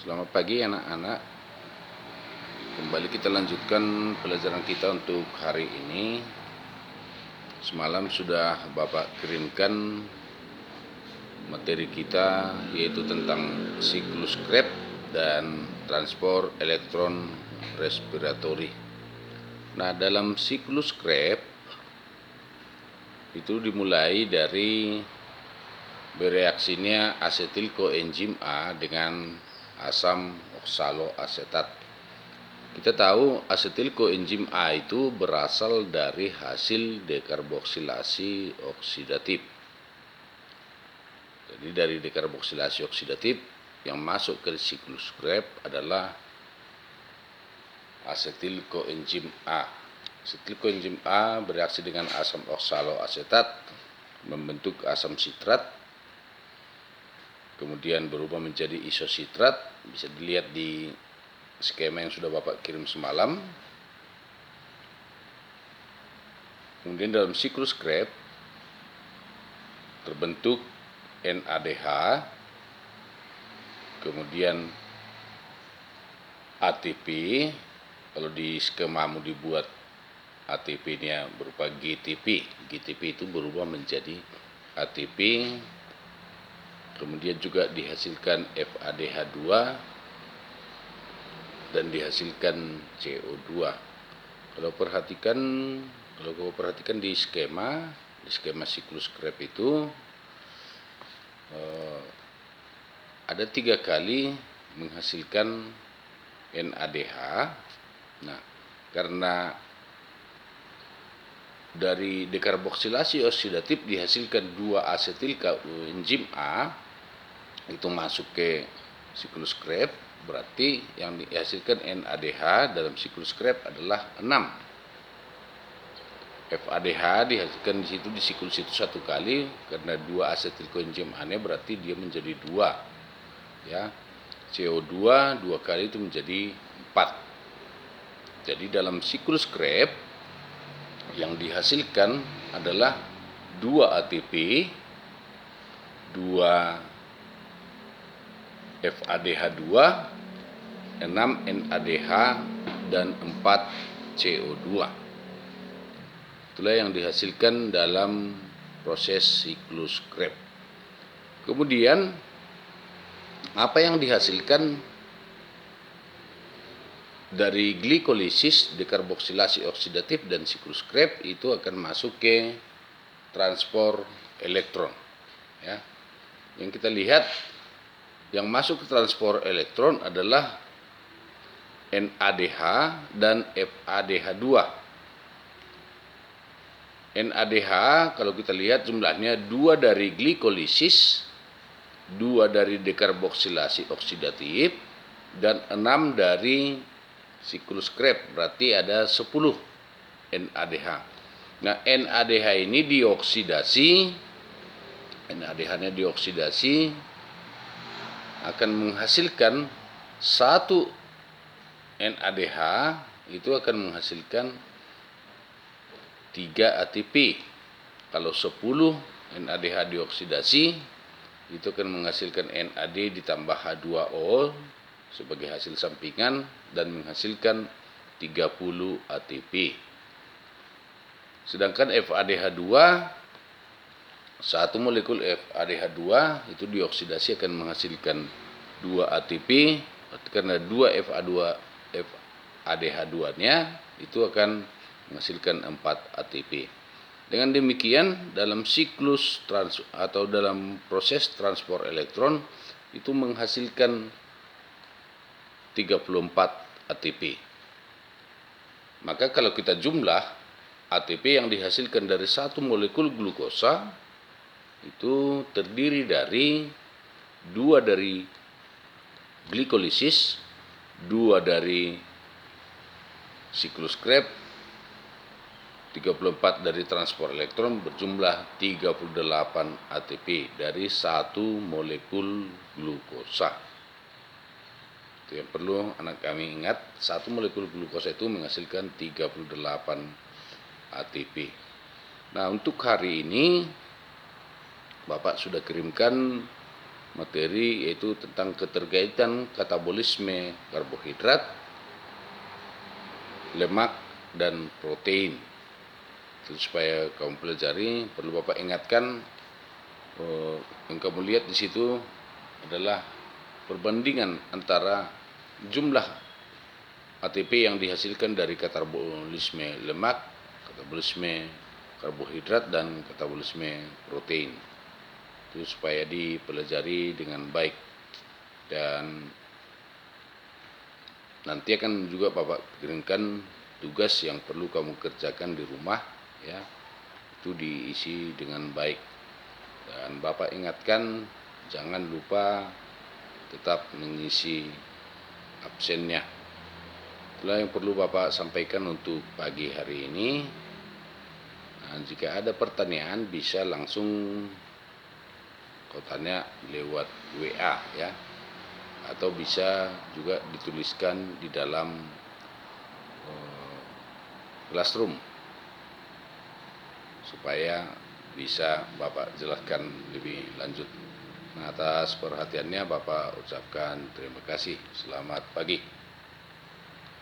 Selamat pagi anak-anak. Kembali kita lanjutkan pelajaran kita untuk hari ini. Semalam sudah Bapak kirimkan materi kita, yaitu tentang siklus Krebs dan transport elektron respiratory. Nah, dalam siklus Krebs itu dimulai dari bereaksinya asetil koenzim A dengan asam oksaloasetat. Kita tahu asetil koenzim A itu berasal dari hasil dekarboksilasi oksidatif. Jadi dari dekarboksilasi oksidatif yang masuk ke siklus Krebs adalah asetil koenzim A. Asetil koenzim A bereaksi dengan asam oksaloasetat membentuk asam sitrat, kemudian berubah menjadi isositrat, bisa dilihat di skema yang sudah Bapak kirim semalam. Kemudian dalam siklus Krebs terbentuk NADH, kemudian ATP. Kalau di skemamu dibuat ATP-nya berupa GTP. GTP itu berubah menjadi ATP. Kemudian juga dihasilkan FADH2 dan dihasilkan CO2. Kalau kau perhatikan di skema siklus Krebs itu ada 3 kali menghasilkan NADH. Nah, karena dari dekarboksilasi oksidatif dihasilkan 2 asetil koenzim A, itu masuk ke siklus Krebs, berarti yang dihasilkan NADH dalam siklus Krebs adalah 6. FADH dihasilkan di situ di siklus itu 1 kali, karena 2 asetil koenzim A-nya berarti dia menjadi 2. Ya. CO2 2 kali itu menjadi 4. Jadi dalam siklus Krebs yang dihasilkan adalah 2 ATP, 2 FADH2, 6 NADH, dan 4 CO2. Itulah yang dihasilkan dalam proses siklus Krebs. Kemudian apa yang dihasilkan dari glikolisis, dekarboksilasi oksidatif, dan siklus Krebs itu akan masuk ke transport elektron. Ya. Yang kita lihat yang masuk ke transport elektron adalah NADH dan FADH2. NADH kalau kita lihat jumlahnya 2 dari glikolisis, 2 dari dekarboksilasi oksidatif, dan 6 dari siklus Krebs, berarti ada 10 NADH. Nah, NADH ini dioksidasi, NADH-nya dioksidasi akan menghasilkan 1 NADH, itu akan menghasilkan 3 ATP. Kalau 10 NADH dioksidasi, itu akan menghasilkan NAD ditambah H2O sebagai hasil sampingan dan menghasilkan 30 ATP. Sedangkan FADH2, 1 molekul FADH2 itu dioksidasi akan menghasilkan 2 ATP, karena 2 FADH2-nya itu akan menghasilkan 4 ATP. Dengan demikian dalam siklus atau dalam proses transport elektron itu menghasilkan 34 ATP. Maka kalau kita jumlah ATP yang dihasilkan dari 1 molekul glukosa itu terdiri dari 2 dari glikolisis, 2 dari siklus Krebs, 34 dari transport elektron, berjumlah 38 ATP dari 1 molekul glukosa. Itu yang perlu anak kami ingat, 1 molekul glukosa itu menghasilkan 38 ATP. Nah, untuk hari ini Bapak sudah kirimkan materi, yaitu tentang keterkaitan katabolisme karbohidrat, lemak, dan protein. Itu supaya kamu pelajari. Perlu Bapak ingatkan, yang kamu lihat di situ adalah perbandingan antara jumlah ATP yang dihasilkan dari katabolisme lemak, katabolisme karbohidrat, dan katabolisme protein. Itu supaya dipelajari dengan baik. Dan nanti akan juga Bapak kirimkan tugas yang perlu kamu kerjakan di rumah, ya, itu diisi dengan baik. Dan Bapak ingatkan, jangan lupa tetap mengisi absennya. Itulah yang perlu Bapak sampaikan untuk pagi hari ini. Nah, jika ada pertanyaan bisa langsung kau tanya lewat WA, ya, atau bisa juga dituliskan di dalam classroom supaya bisa Bapak jelaskan lebih lanjut. Nah, atas perhatiannya Bapak ucapkan terima kasih. Selamat pagi.